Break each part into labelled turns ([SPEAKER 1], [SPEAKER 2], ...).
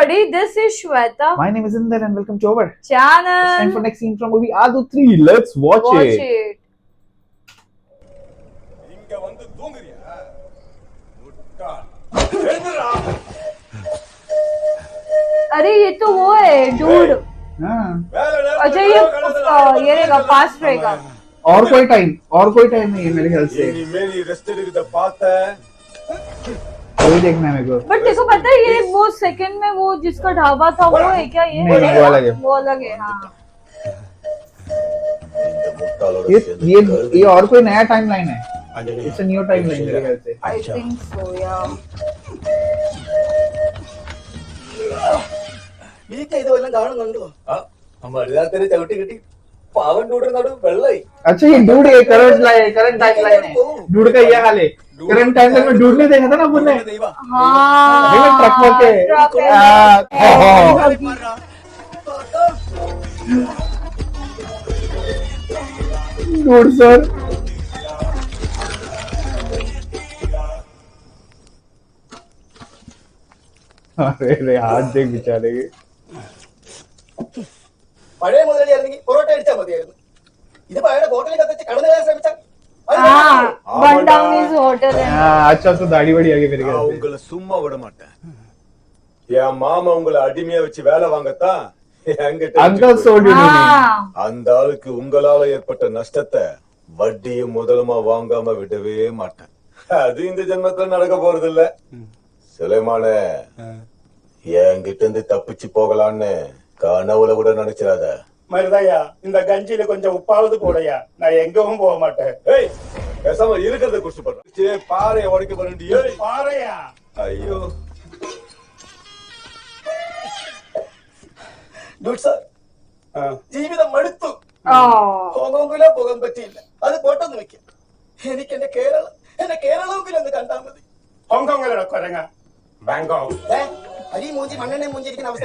[SPEAKER 1] everybody, this is Shweta.
[SPEAKER 2] My name is Inder and welcome to our
[SPEAKER 1] Channel.
[SPEAKER 2] It's time for next scene from movie Adu 3. Let's watch it.
[SPEAKER 3] இங்க வந்து தூங்குறியா முட்டாள் எழுந்துடா
[SPEAKER 1] अरे ये तो वो है dude.
[SPEAKER 2] हाँ.
[SPEAKER 1] अच्छा ये रहेगा फास्ट रहेगा.
[SPEAKER 2] और कोई टाइम नहीं है मेरे ख्याल से.
[SPEAKER 3] मेरी रेस्ट எடுக்கிறத பார்த்த
[SPEAKER 2] वही देखना है मेरे को.
[SPEAKER 1] बट देखो पता है ये वो सेकंड में वो जिसका ढाबा था वो है क्या ये?
[SPEAKER 2] नहीं, वो अलग है.
[SPEAKER 1] वो अलग है हाँ.
[SPEAKER 2] ये और कोई नया टाइमलाइन है. इट्स अ न्यू टाइमलाइन मेरे ख्याल से.
[SPEAKER 1] I think so yeah.
[SPEAKER 4] Week ഇതെല്ലാം കാണുന്നുണ്ടോ മരുതാത്തിന് ചവിട്ടി കിട്ടി പാവൻ ഡൂടുന്നത് വെള്ളായി.
[SPEAKER 2] अच्छा ये डूड है करंट टाइमलाइन है. डूड का ये हाल है. करंट टाइमलाइन में डूड नहीं देखा था ना अपन ने.
[SPEAKER 1] हाँ.
[SPEAKER 2] ट्रक के. Dude sir. अरे हाथ देख बेचारे के.
[SPEAKER 4] പഴയ മുതലി അല്ലെങ്കിൽ പൊറോട്ട അടിച്ചാൽ മതിയായിരുന്നു. ഇത് പഴയ ഹോട്ടലിൽ കത്തിച്ച് കടന്നു കയറാൻ ശ്രമിച്ചാൽ
[SPEAKER 1] हाँ. Burn down his hotel and.
[SPEAKER 2] अच्छा तो दाढ़ी बड़ी आ गई मेरे ख्याल से.
[SPEAKER 3] உங்களை சும்மா விட மாட்டேன். என் மாமா உங்களை அடிமையா வச்சு வேலை வாங்கத்தான்
[SPEAKER 2] अंकल सोल्ड यू
[SPEAKER 1] हाँ.
[SPEAKER 3] அந்த ஆளுக்கு உங்களால ஏற்பட்ட நஷ்டத்தை வட்டியும் முதலுமா வாங்காம விடவே மாட்டேன். அது இந்த ஜென்மத்துல நடக்க போறது இல்ல. சுலைமானே என்கிட்ட இருந்து தப்பிச்சு போகலான்னு கனவுல கூட நினைச்சிடாத.
[SPEAKER 5] மருதையா இந்த கஞ்சியில கொஞ்சம் உப்பாவது போடையா, நான் எங்கவும் போக மாட்டேன்.
[SPEAKER 3] ஏய் பேசாம இருக்கிறத குடிச்சு போடுற பாறையை உடைக்க போறேன்.
[SPEAKER 5] பாறையா?
[SPEAKER 3] ஐயோ
[SPEAKER 4] ഡൂഡ് സാർ ജീവിതം മടുത്തു. ഹോങ്കോങ്ങിലോ പോകാൻ പറ്റിയില്ല. അത് പോട്ടെന്ന് വെക്കാം. എനിക്ക് എന്റെ കേരളത്തിലൊന്ന് കണ്ടാൽ മതി.
[SPEAKER 5] ഹോങ്കോങ്ങിലൂടെ കൊരങ്ങ ബാങ്കോക്ക്
[SPEAKER 4] അരി മൂഞ്ചി മണ്ണെണ്ണ മൂഞ്ചിരിക്കുന്ന അവസ്ഥ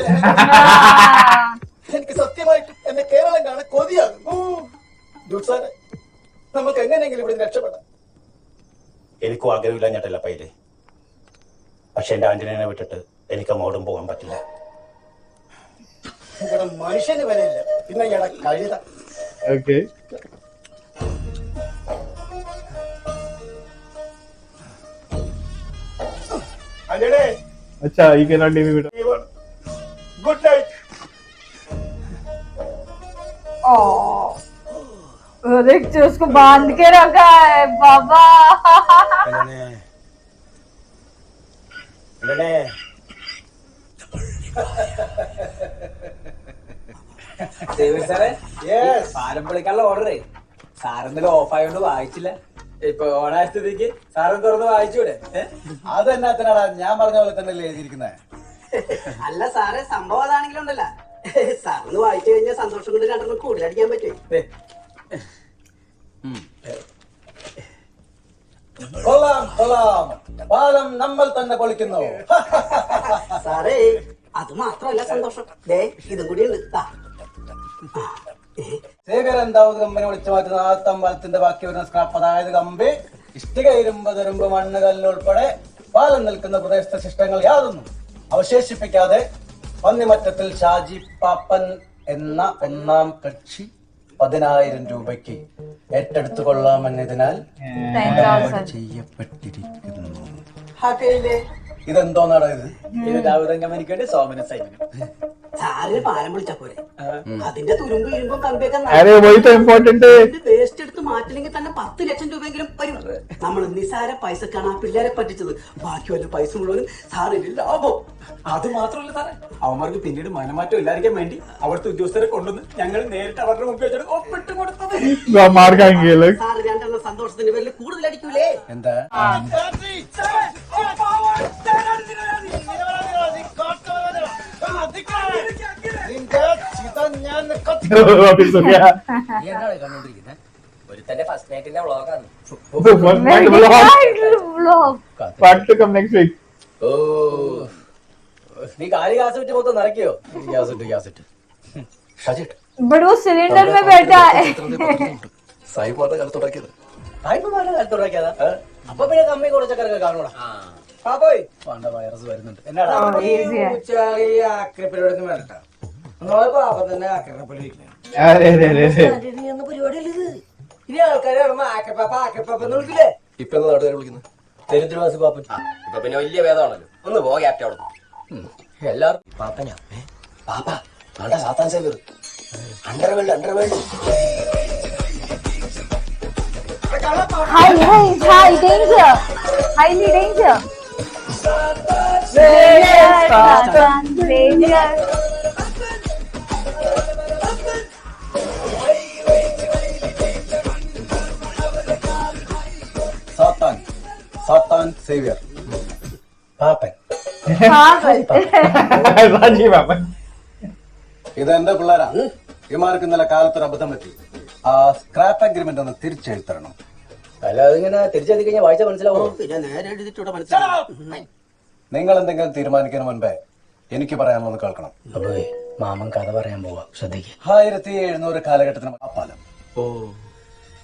[SPEAKER 4] എനിക്ക് സത്യമായിട്ട് എന്റെ കേരളം കാണാൻ കൊതിയാകും. ഡൂഡ് സാറെ നമുക്ക് എങ്ങനെയെങ്കിലും ഇവിടെ രക്ഷപ്പെടാം.
[SPEAKER 6] എനിക്കും ആഗ്രഹമില്ല ഞട്ടല്ല പൈല്. പക്ഷെ എന്റെ ആന്റണിനെ വിട്ടിട്ട് എനിക്ക് അങ്ങോട്ടും പോകാൻ പറ്റില്ല.
[SPEAKER 4] ഇവിടെ മനുഷ്യന് വരെയില്ല, പിന്നെ ഇയാളെ കഴുത.
[SPEAKER 2] ओके.
[SPEAKER 5] അജടേ
[SPEAKER 2] अच्छा you cannot leave me.
[SPEAKER 5] Good night.
[SPEAKER 1] देख उसको बांध के रखा है बाबा.
[SPEAKER 7] സാറേ സാരം വിളിക്കാനുള്ള ഓർഡറേ സാറെന്തെങ്കിലും ഓഫ് ആയോണ്ട് വായിച്ചില്ല. ഇപ്പൊ ഓണായ സ്ഥിതിക്ക് സാറും തുറന്ന് വായിച്ചൂടെ?
[SPEAKER 4] അതെന്നാത്തിനാടാ ഞാൻ പറഞ്ഞ പോലെ തന്നെ എഴുതിയിരിക്കുന്നത്.
[SPEAKER 8] അല്ല സാറേ, സംഭവം അതാണെങ്കിലും ഉണ്ടല്ല, സാറിന് വായിച്ചു കഴിഞ്ഞാൽ സന്തോഷം കൊണ്ട് രണ്ടെണ്ണം കൂടുതലടിക്കാൻ പറ്റും.
[SPEAKER 4] കൊള്ളാം കൊള്ളാം, പാലം നമ്മൾ തന്നെ പൊളിക്കുന്നു.
[SPEAKER 8] സാറേ അത് മാത്രമല്ല സന്തോഷം, ദേ ഇതും കൂടി ഉണ്ട്.
[SPEAKER 4] ശേഖരൻ ദാവൂദ് കമ്പനി വിളിച്ചു മാറ്റുന്ന ആ തമ്പലത്തിന്റെ ബാക്കി വരുന്ന സ്ക്രാപ്പ്, അതായത് കമ്പി, ഇഷ്ടിക, ഇരുമ്പ്, തുരുമ്പ്, മണ്ണ്, കല്ല് ഉൾപ്പെടെ പാലം നിൽക്കുന്ന പ്രദേശത്തെ ശിഷ്ടങ്ങൾ യാതൊന്നും അവശേഷിപ്പിക്കാതെ പന്നിമറ്റത്തിൽ ഷാജി പാപ്പൻ എന്ന ഒന്നാം കക്ഷി 10,000 രൂപയ്ക്ക് ഏറ്റെടുത്തു കൊള്ളാമെന്നതിനാൽ ചെയ്യപ്പെട്ടിരിക്കുന്നു. ഇതെന്തോന്നാടാ ഇത്?
[SPEAKER 7] ഇത് ദാവൂദൻ കമ്പനിക്ക് വേണ്ടി സോമന സൈമനും.
[SPEAKER 8] സാറിന് പാലം വിളിച്ചാ പോരെ, അതിന്റെ തുരുമ്പ് ഇരുമ്പും കമ്പിയൊക്കെ
[SPEAKER 2] अरे वही तो इम्पोर्टेंट है.
[SPEAKER 8] വേസ്റ്റ് എടുത്ത് മാറ്റില്ലെങ്കിൽ തന്നെ 10 ലക്ഷം രൂപയെങ്കിലും വരും. നമ്മൾ നിസാര പൈസക്കാണ് ആ പിള്ളേരെ പറ്റിച്ചത്. ബാക്കി വല്ല പൈസ മുഴുവനും സാറിന് ലാഭം.
[SPEAKER 7] അത് മാത്രമല്ല സാറേ, അവന്മാർക്ക് പിന്നീട് മനമാറ്റം ഇല്ലാതിരിക്കാൻ വേണ്ടി അവിടുത്തെ ഉദ്യോഗസ്ഥരെ കൊണ്ടുവന്ന് ഞങ്ങൾ നേരിട്ട് അവരുടെ മുമ്പിൽ വെച്ചിട്ട് ഒപ്പിട്ട് കൊടുത്തത്.
[SPEAKER 2] मार खाएंगे लोग.
[SPEAKER 8] സാറ് രണ്ടെണ്ണം സന്തോഷത്തിന്റെ പേരിൽ കൂടുതൽ അടിക്കൂലേ?
[SPEAKER 4] എന്താ
[SPEAKER 2] वापिस हो गया.
[SPEAKER 7] ഒരുത്തന്റെ ഫസ്റ്റ് നൈറ്റിന്റെ വ്ളോഗാണ്.
[SPEAKER 2] Part 2 come next week.
[SPEAKER 7] ഓ നീ കാലി ഗ്യാസ് വിറ്റ് മൊത്തം നിറയ്ക്കോ? ഗ്യാസ് ഷജിട്ട്
[SPEAKER 1] बट वो सिलेंडर में बैठा है.
[SPEAKER 4] സായിപ്പാത്ത കാലത്തുടക്കിയത്.
[SPEAKER 7] തായ്പ കാലത്തുടക്കിയതാ. അപ്പൊ പിന്നെ കമ്മി കുറച്ചൊക്കെ കാണൂടാ. പാപ്പോയ്
[SPEAKER 4] വേണ്ട വൈറസ് വരുന്നുണ്ട് എന്നാടാ
[SPEAKER 1] easy है।
[SPEAKER 7] ആക്രിപ്പരിപാടി വേണ്ട നമ്മളെ പാപ്പ തന്നെ ആക്രിപ്പരി
[SPEAKER 2] അതെ അതെ അതെ അതെ
[SPEAKER 7] പരിപാടിയല്ല ഇത്. ഇനി ആൾക്കാരെ ആക്രിപ്പാപ്പ എന്ന് വിളിക്കില്ലേ?
[SPEAKER 4] ഇപ്പൊ എന്താ നാട്ടുകാർ വിളിക്കുന്നത് ദരിദ്രവാസി പാപ്പൻ.
[SPEAKER 7] ഇപ്പൊ പിന്നെ വലിയ ഭേദമാണല്ലോ. ഒന്ന് പോ ക്യാപ്റ്റൻ അവിടെ എല്ലാവർക്കും പാപ്പനാ പാപ്പ വേണ്ട സാത്താൻ Xavier underworld
[SPEAKER 1] High danger. Highly danger. Danger.
[SPEAKER 4] സാത്താൻ സേവിയർ പാപ്പൻ.
[SPEAKER 2] സാജി പാപ്പൻ.
[SPEAKER 4] ഇത് എന്റെ പിള്ളേരാ. ഇമാർക്ക് ഇന്നലെ കാലത്തൊരു അബദ്ധം പറ്റി. ആ സ്ക്രാപ്പ് അഗ്രിമെന്റ് ഒന്ന് തിരിച്ചെഴുത്തരണം.
[SPEAKER 7] അല്ല അതിങ്ങനെ തിരിച്ചെത്തി കഴിഞ്ഞാൽ വായിച്ച മനസ്സിലാവും.
[SPEAKER 8] പിന്നെ നേരെ എഴുതിട്ടൂടെ മനസ്സിലാവും.
[SPEAKER 4] നിങ്ങൾ എന്തെങ്കിലും തീരുമാനിക്കുന്നതിന് മുൻപേ എനിക്ക് പറയാനുള്ളത് കേൾക്കണം.
[SPEAKER 7] അപ്പൊ മാമൻ കഥ പറയാൻ പോവാ, ശ്രദ്ധിക്കുക.
[SPEAKER 4] 1700 കാലഘട്ടത്തിന് ആ പാലം.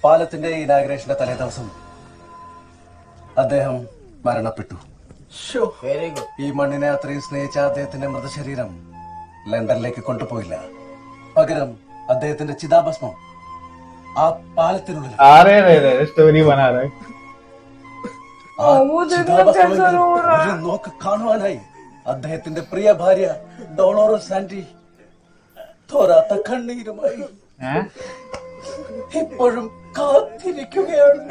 [SPEAKER 4] പാലത്തിന്റെ ഇനാഗ്രേഷന്റെ തലേ ദിവസം അദ്ദേഹം മരണപ്പെട്ടു.
[SPEAKER 7] Very good.
[SPEAKER 4] ഈ മണ്ണിനെ അത്രയും സ്നേഹിച്ച അദ്ദേഹത്തിന്റെ മൃതശരീരം ലണ്ടനിലേക്ക് കൊണ്ടുപോയില്ല. പകരം അദ്ദേഹത്തിന്റെ ചിതാഭസ്മം ആ പാലത്തിനുള്ളിൽ
[SPEAKER 2] अरे रे रे स्टोरी बना रहा है.
[SPEAKER 4] ആ ചിതാഭസ്മമെങ്കിലും ഒരു നോക്ക് കാണുവാനായി അദ്ദേഹത്തിന്റെ പ്രിയ ഭാര്യ ഡോളോറസ് ആന്റി തോരാത്ത കണ്ണീരുമായി ഇപ്പോഴും കാത്തിരിക്കുകയാണ്.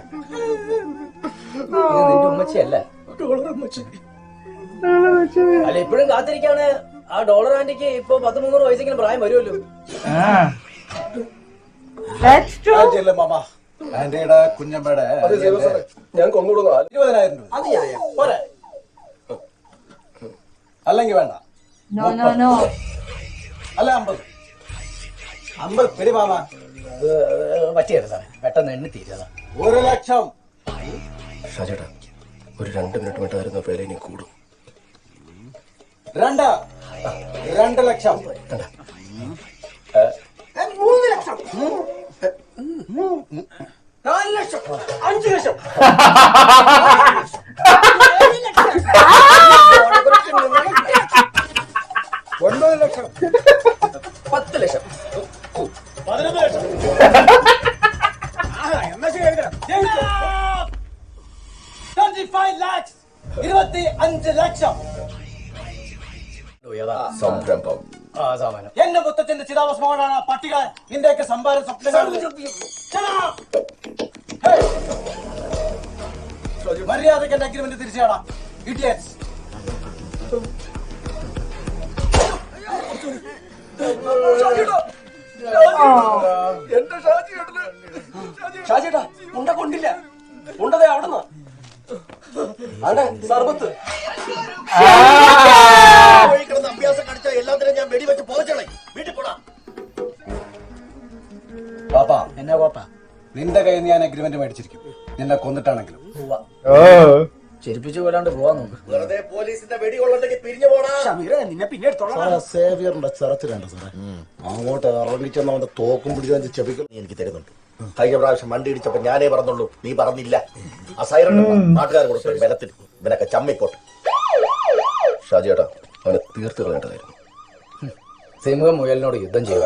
[SPEAKER 7] ഇത് നിന്റെ ഉമ്മച്ചിയല്ല.
[SPEAKER 4] ഡോളർ അമ്മച്ചി.
[SPEAKER 7] അല്ല ഇപ്പോഴും കാത്തിരിക്കാണ്. ആ ഡോളർ ആന്റിക്ക് ഇപ്പൊ 1300 വയസ്സെങ്കിലും പ്രായം വരുമല്ലോ.
[SPEAKER 1] That's true.
[SPEAKER 4] ആന്റിയല്ല മാമ, ആന്റിയുടെ കുഞ്ഞമ്മയുടെ ഞാൻ കൊന്നുകൊടുക്കുക 20,000 രൂപ.
[SPEAKER 7] അത് ഞാൻ പോരെ.
[SPEAKER 4] അല്ലെങ്കിൽ വേണ്ട,
[SPEAKER 1] No.
[SPEAKER 4] അല്ല 50 പെരി മാമ.
[SPEAKER 7] പറ്റിയത് സാറേ, പെട്ടെന്ന് എണ്ണി തീരുന്നതാ.
[SPEAKER 4] 1 ലക്ഷം.
[SPEAKER 6] ഷാജേട്ടാ ഒരു 2 മിനിറ്റ് വിട്ടായിരുന്ന പേര് ഇനി കൂടും.
[SPEAKER 4] 2 ലക്ഷം.
[SPEAKER 8] 3 ലക്ഷം
[SPEAKER 7] 4 ലക്ഷം 5 ലക്ഷം
[SPEAKER 4] 9 ലക്ഷം
[SPEAKER 7] 10 ലക്ഷം
[SPEAKER 5] 11 ലക്ഷം.
[SPEAKER 7] എന്നാ ശരി, എടുക്കണം.
[SPEAKER 4] 25 lakhs. 25 ലക്ഷം.
[SPEAKER 6] സംരംഭം.
[SPEAKER 7] ആ സാമാനം.
[SPEAKER 4] എന്റെ മുത്തച്ഛന്റെ ചിതാഭസ്മമാണ് ആ പട്ടിക. നിന്റെയൊക്കെ സംഭാരം സ്വപ്നങ്ങൾ. മര്യാദയ്ക്ക് എന്റെ അഗ്രിമെന്റ് തിരിച്ചാടാ ഇഡിയറ്റ്സ്.
[SPEAKER 7] ഷാജേട്ടാ ഉണ്ട കൊണ്ടില്ല. ഉണ്ടതേ അവിടുന്ന് അവിടെ സർബത്ത്
[SPEAKER 6] അഭ്യാസം കാണിച്ച എല്ലാത്തിനും ഞാൻ വെടിവെച്ച് പോകച്ചളെ. വീട്ടിൽ പോടാ.
[SPEAKER 4] പാപ്പാ,
[SPEAKER 7] എന്നാ കോപ്പാ?
[SPEAKER 4] നിന്റെ കയ്യിൽ നിന്ന് ഞാൻ അഗ്രിമെന്റ് മേടിച്ചിരിക്കും, നിന്നെ കൊന്നിട്ടാണെങ്കിലും.
[SPEAKER 7] ചെരുപ്പിച്ചു പോലാണ്ട് പോവാൻ നോക്ക്.
[SPEAKER 6] വെറുതെ പോലീസിന്റെ വെടി കൊള്ളണ്ടെങ്കിൽ പിരിഞ്ഞു പോടാ.
[SPEAKER 7] നിന്നെ പിന്നെ എടുത്തോളാം.
[SPEAKER 6] സേവിയറിന്റെ ചെറച്ചിലുണ്ട് സാറേ. അങ്ങോട്ട് ഇറങ്ങിച്ചെന്ന് അവന്റെ തോക്കും പിടിച്ചു ചെപ്പിക്കും എനിക്ക് തരുന്നുണ്ട്. കഴിഞ്ഞ പ്രാവശ്യം വണ്ടി ഇടിച്ചപ്പോ ഞാനേ പറഞ്ഞുള്ളൂ, നീ പറഞ്ഞില്ല. ആ സൈറൺ നാട്ടുകാർ കൊടുത്തു ബലത്തിൽ. ഇവനൊക്കെ ചമ്മിപ്പോട്ടെ. ഷാജിയേട്ടാ അവനെ തീർത്ത് കളയേണ്ടതായിരുന്നു.
[SPEAKER 7] സിംഹം മുയലിനോട് യുദ്ധം ചെയ്യുക.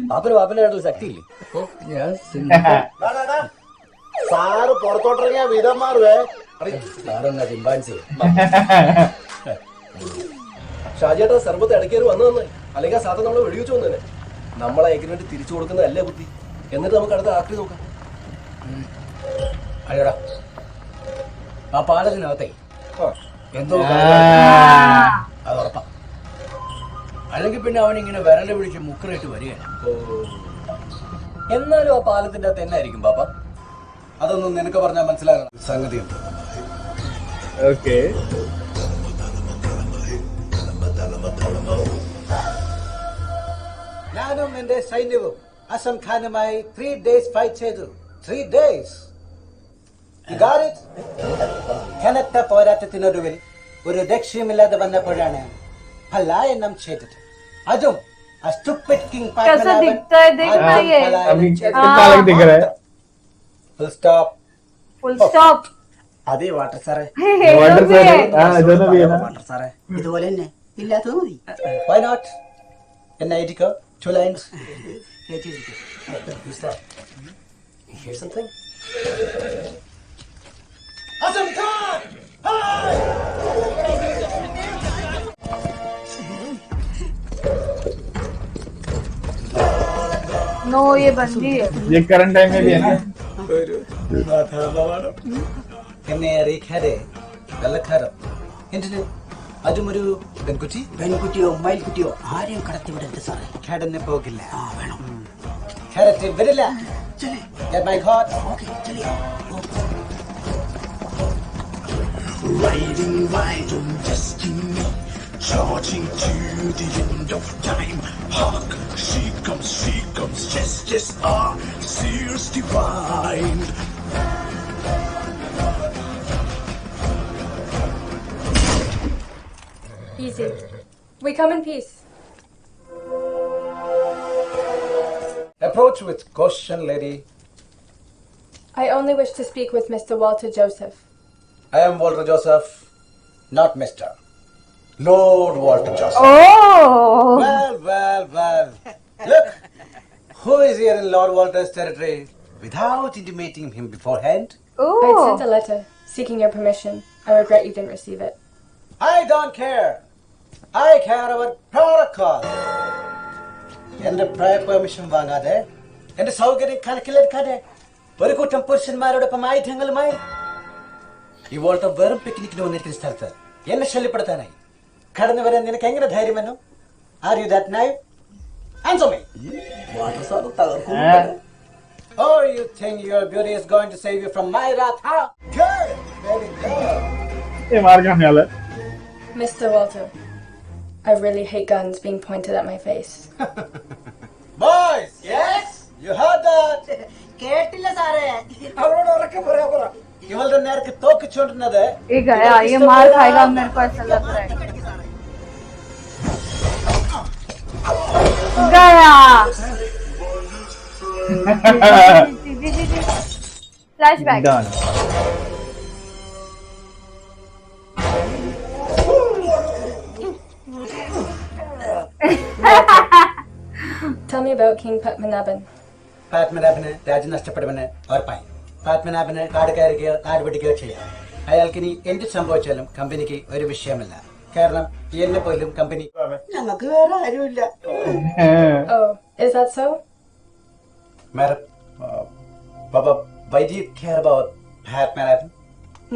[SPEAKER 7] പാപ്പന്റെ ശക്തിയില്ലേ? ഞാൻ
[SPEAKER 6] സാറ് പുറത്തോട്ടിറങ്ങിയ വിധം മാറുവേ.
[SPEAKER 7] സാറെന്നാ ചിമ്പാൻസി.
[SPEAKER 9] ഷാജിയേട്ടാ സർബത്ത് ഇടയ്ക്കേറി വന്നു തന്നെ, അല്ലെങ്കിൽ ആ സാധനം നമ്മളെ വെടിവെച്ചു വന്നു തന്നെ. നമ്മളെ എഗ്രിമെന്റ് തിരിച്ചു കൊടുക്കുന്നതല്ലേ ബുദ്ധി. എന്നിട്ട് നമുക്ക് അടുത്ത ആക്രി നോക്കാം.
[SPEAKER 7] അയ്യടാ ആ പാലത്തിനകത്തെ എന്തോ അത് ഉറപ്പാ. അല്ലെങ്കിൽ പിന്നെ അവനിങ്ങനെ വിരല് പിടിച്ച് മുക്കറിട്ട് വരികയാണ്. എന്നാലും ആ പാലത്തിന്റെ അകത്ത് എന്നായിരിക്കും പാപ്പ?
[SPEAKER 4] അതൊന്നും നിനക്ക് പറഞ്ഞാൽ മനസ്സിലാകണം. സംഗതിയുണ്ട്.
[SPEAKER 2] Okay.
[SPEAKER 4] ഞാനും എന്റെ സൈന്യവും അസം ഖാനുമായി 3 days ഫൈറ്റ് ചെയ്തു. 3 days. You got it? കനത്ത പോരാട്ടത്തിനൊടുവിൽ ഒരു ലക്ഷ്യമില്ലാതെ വന്നപ്പോഴാണ് പലായനം ചെയ്തത്. അതും ആ stupid king
[SPEAKER 1] कैसा दिखता है देखना ये.
[SPEAKER 2] अभी कितना अलग दिख रहा है.
[SPEAKER 4] Full stop.
[SPEAKER 1] Full stop.
[SPEAKER 4] അതെ വാട്ടർ സാറേ.
[SPEAKER 2] वाटर से दोनों भी है ना.
[SPEAKER 4] വാട്ടർ സാറേ.
[SPEAKER 8] ഇതുപോലെ തന്നെ ഇല്ലാത്തത് മതി.
[SPEAKER 4] Why not? എന്നെ എഴുതിക്കോ. 2 lines.
[SPEAKER 7] Who's that? You hear something?
[SPEAKER 4] Azam Khan!
[SPEAKER 1] No ये बंदी है.
[SPEAKER 2] ये करंट टाइम में भी है ना.
[SPEAKER 4] എന്നെ അറിയിക്കാതെ വെള്ളക്കാരം എന്തിന്? അതും ഒരു പെൺകുട്ടി.
[SPEAKER 8] പെൺകുട്ടിയോ മയിൽക്കുട്ടിയോ ആരെയും കടത്തിവിടരുത് സാറേ.
[SPEAKER 4] ഖേടന് പോകില്ല.
[SPEAKER 8] വേണം.
[SPEAKER 4] ഖേടത്തിൽ വരില്ല. Get my card.
[SPEAKER 8] ഓക്കെ ചെലി.
[SPEAKER 6] Riding right on destiny, charging to the end of time. Hark, she comes, just our seers divine.
[SPEAKER 10] Easy. We come in peace.
[SPEAKER 4] Approach with caution, lady.
[SPEAKER 10] I only wish to speak with Mr. Walter Joseph.
[SPEAKER 4] I am Walter Joseph, not Mr. Lord Walter Joseph.
[SPEAKER 1] Oh.
[SPEAKER 4] Well. Look, who is here in Lord Walter's territory without intimating him beforehand?
[SPEAKER 10] I sent
[SPEAKER 1] Oh.
[SPEAKER 10] a letter seeking your permission. I regret you didn't receive it.
[SPEAKER 4] I don't care. I care about protocol. എന്റെ prayer permission വാങ്ങാതെ എന്റെ സൗകര്യം കണക്കിലെടുക്കാതെ ഒരു കൂട്ടം പുരുഷന്മാരോടൊപ്പം ആയുധങ്ങളുമായി ഈ Walter വെറും പിക്നിക്കിന് വന്നിരിക്കുന്ന സ്ഥലത്ത് എന്നെ ശല്യപ്പെടുത്താനായി കടന്നു വരാൻ നിനക്ക് എങ്ങനെ ധൈര്യം വന്നു? Are you that naive? Answer me.
[SPEAKER 6] Water sir തകർക്കും.
[SPEAKER 4] Or you think your beauty is going to save you from my wrath? Huh? Good. Very good.
[SPEAKER 2] ये मार के आने वाला है.
[SPEAKER 10] Mr. Walter, I really hate guns being pointed at my face.
[SPEAKER 4] Boys, yes? You heard that?
[SPEAKER 8] കേട്ടില്ല സാറേ.
[SPEAKER 4] അവരോട് ഉറക്കെ പറയാ പറ. ഇവളുടെ നേർക്ക് തോക്കിച്ചോണ്ടിരുന്നത്
[SPEAKER 1] ये गया. ये मार खाएगा मेरे को ऐसा लग रहा है. गया. जी. Flashback.
[SPEAKER 2] Done.
[SPEAKER 10] Tell me about King Padmanabhan.
[SPEAKER 4] പാത്മനാഭന് രാജ്യം നഷ്ടപ്പെടുമെന്ന് ഉറപ്പായി. പാത്മനാഭന് കാട് കയറുകയോ നാട് പിടിക്കുകയോ ചെയ്യാം. അയാൾക്കിനി എന്ത് സംഭവിച്ചാലും കമ്പനിക്ക് ഒരു വിഷയമല്ല. കാരണം എന്നെ പോലും കമ്പനി
[SPEAKER 8] ഞങ്ങൾക്ക് വേറെ ആരുമില്ല.
[SPEAKER 10] Oh, is that so?
[SPEAKER 4] Madam, why do you care about Padmanabhan?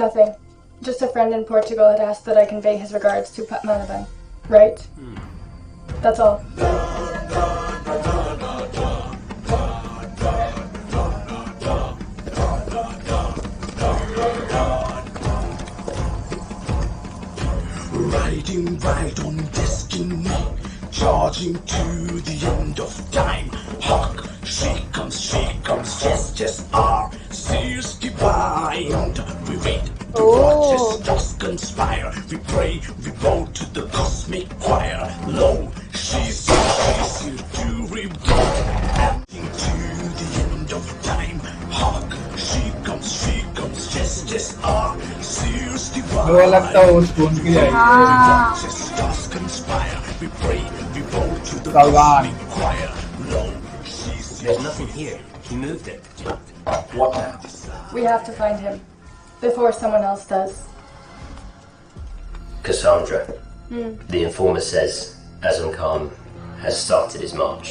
[SPEAKER 10] Nothing. Just a friend in Portugal had asked that I convey his regards to Padmanabhan. Right? That's all.
[SPEAKER 6] Riding right on destiny, charging to the end of time. Hark, she comes, just our seers divine. We wait, we watch as stars conspire. We pray, we bow to the cosmic choir. Lo, she's here to reborn. To the end of time. Hark, she comes, just our seers divine.
[SPEAKER 2] वो लगता है वो spoon की जाएगी.
[SPEAKER 6] Watch as stars conspire. We pray, we bow to the
[SPEAKER 2] Salvan.
[SPEAKER 6] cosmic choir. Lo, she's
[SPEAKER 7] There's nothing here. He moved it.
[SPEAKER 6] what now?
[SPEAKER 10] We have to find him before someone else does.
[SPEAKER 7] Cassandra. The informer says Azam Khan has started his march.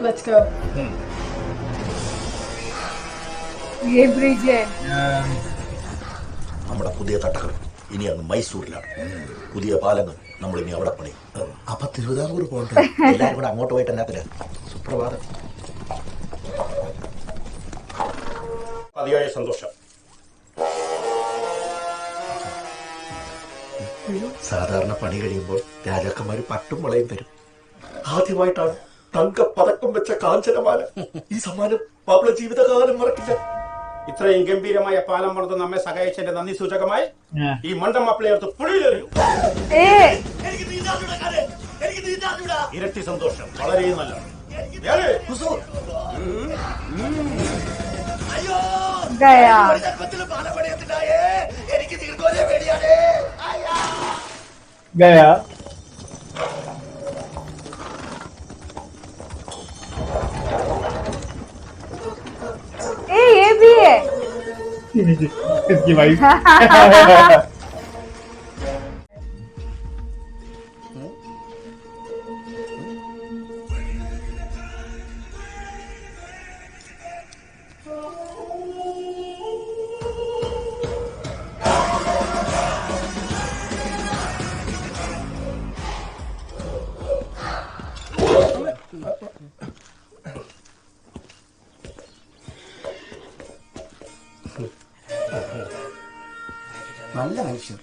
[SPEAKER 10] Let's go.
[SPEAKER 1] ये bridge है.
[SPEAKER 6] നമ്മുടെ പുതിയ തട്ടകൾ ഇനി അങ്ങ് മൈസൂരിലാണ്. പുതിയ പാലങ്ങൾ നമ്മൾ ഇനി അവിടെ പണി. അപ്പൊ തിരുവിതാംകൂർ പോകണ്ട. എല്ലാവരും കൂടെ അങ്ങോട്ട് പോയിട്ട് എന്നാത്തില്ല. സുപ്രഭാതം.
[SPEAKER 5] അതിയായ സന്തോഷം.
[SPEAKER 6] സാധാരണ പണി കഴിയുമ്പോൾ രാജാക്കന്മാര് പട്ടും വളയും തരും. ആദ്യമായിട്ടാണ് തങ്കപ്പതക്കം വെച്ച കാഞ്ചനമാല. ഈ സമ്മാനം മാപ്പിള ജീവിതകാലം മറക്കില്ല.
[SPEAKER 5] ഇത്രയും ഗംഭീരമായ പാലം പണിത് നമ്മെ സഹായിച്ചതിന്റെ നന്ദി സൂചകമായി ഈ മണ്ടം മാപ്പിളയെടുത്ത് പുഴയിലെറിയും. ഇരട്ടി സന്തോഷം. വളരെ നല്ല.
[SPEAKER 1] गया
[SPEAKER 2] गया
[SPEAKER 1] ये भी है
[SPEAKER 2] इसकी वाइफ
[SPEAKER 4] നല്ല മനുഷ്യർ.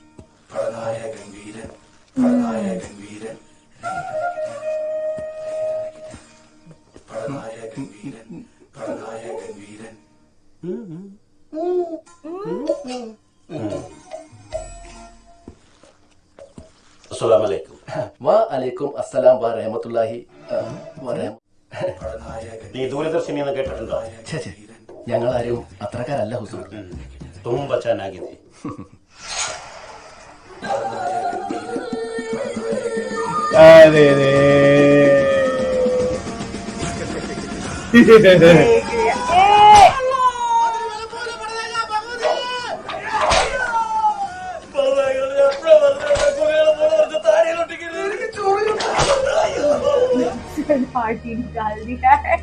[SPEAKER 7] അസ്സലാമലൈക്കും.
[SPEAKER 9] വഅലൈക്കും അസ്സലാം വറഹ്മത്തുള്ളാഹി
[SPEAKER 5] നീ ദൂരദർശിനി എന്ന് കേട്ടിട്ടുണ്ടോ?
[SPEAKER 9] ഞങ്ങളാരും അത്രക്കാരല്ല ഹുസൂർ.
[SPEAKER 5] ತುಂಬ ಚೆನ್ನಾಗಿದೆ.
[SPEAKER 2] अरे रे
[SPEAKER 1] पार्टी डाल दिया है.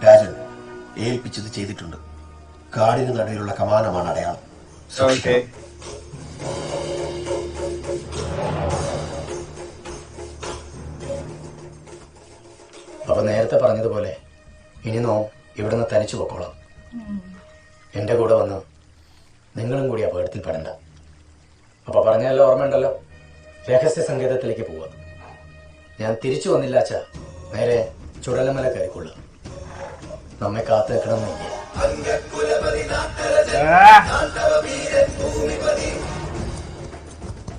[SPEAKER 6] രാജൻ ഏൽപ്പിച്ചത് ചെയ്തിട്ടുണ്ട്. കാടിന് നടുവിലുള്ള കമാനമാണ് അടയാളം.
[SPEAKER 2] ओके
[SPEAKER 9] അപ്പൊ നേരത്തെ പറഞ്ഞതുപോലെ ഇനി നോ ഇവിടുന്ന് തനിച്ചു പൊക്കോളാം. എന്റെ കൂടെ വന്ന് നിങ്ങളും കൂടി അപകടത്തിൽ പെടണ്ട. അപ്പൊ പറഞ്ഞല്ലോ ഓർമ്മയുണ്ടല്ലോ, രഹസ്യ സങ്കേതത്തിലേക്ക് പോവാ. ഞാൻ തിരിച്ചു വന്നില്ല അച്ഛാ, നേരെ ചുടലമല കയറിക്കൊള്ളുക. നമ്മെ കാത്തു നിൽക്കണമെന്നില്ല.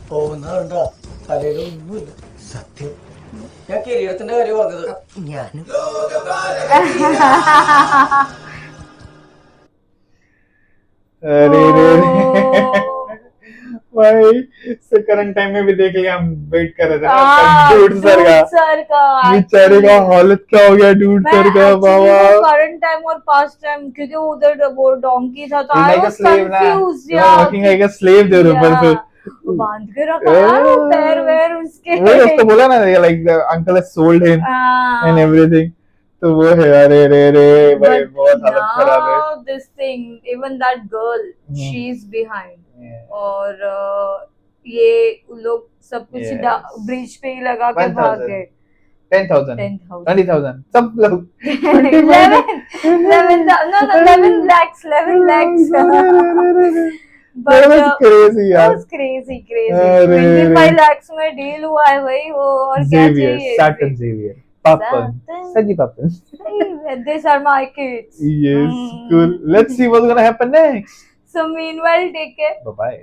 [SPEAKER 6] പോകുന്നുണ്ടോ? തലയിലൊന്നുമില്ല. സത്യം.
[SPEAKER 9] ഞാൻ കിരീടത്തിന്റെ കാര്യം പറഞ്ഞത്.
[SPEAKER 6] ഞാനും
[SPEAKER 2] अरे रे भाई करंट टाइम में भी देख लिया, हम वेट कर रहे थे ना डूड सर का बेचारे का हालत क्या हो गया डूड सर का बाबा.
[SPEAKER 1] करंट टाइम और पास्ट टाइम क्योंकि उधर वो डोंकी था तो I was confused.
[SPEAKER 2] Working like a slave there ऊपर से
[SPEAKER 1] बांध के रखा यार वो पैर वैर उसके.
[SPEAKER 2] वो उसको बोला ना like the uncle has sold him and everything. तो वो है अरे रे रे भाई बहुत हालत खराब है.
[SPEAKER 1] This thing, even that girl, she's behind. और ये लोग सब कुछ ब्रिज पे ही लगा के भाग गए.
[SPEAKER 2] 10,000 20,000 सब लोग
[SPEAKER 1] 11 lakhs. But
[SPEAKER 2] crazy यार.
[SPEAKER 1] That's crazy. 25 lakhs में डील हुआ है भाई वो. और क्या चाहिए?
[SPEAKER 2] Saturn Xavier Papan Saji Papan.
[SPEAKER 1] These are my kids.
[SPEAKER 2] Yes, cool. Let's see what's gonna happen next.
[SPEAKER 1] So meanwhile, take care.
[SPEAKER 2] Bye bye.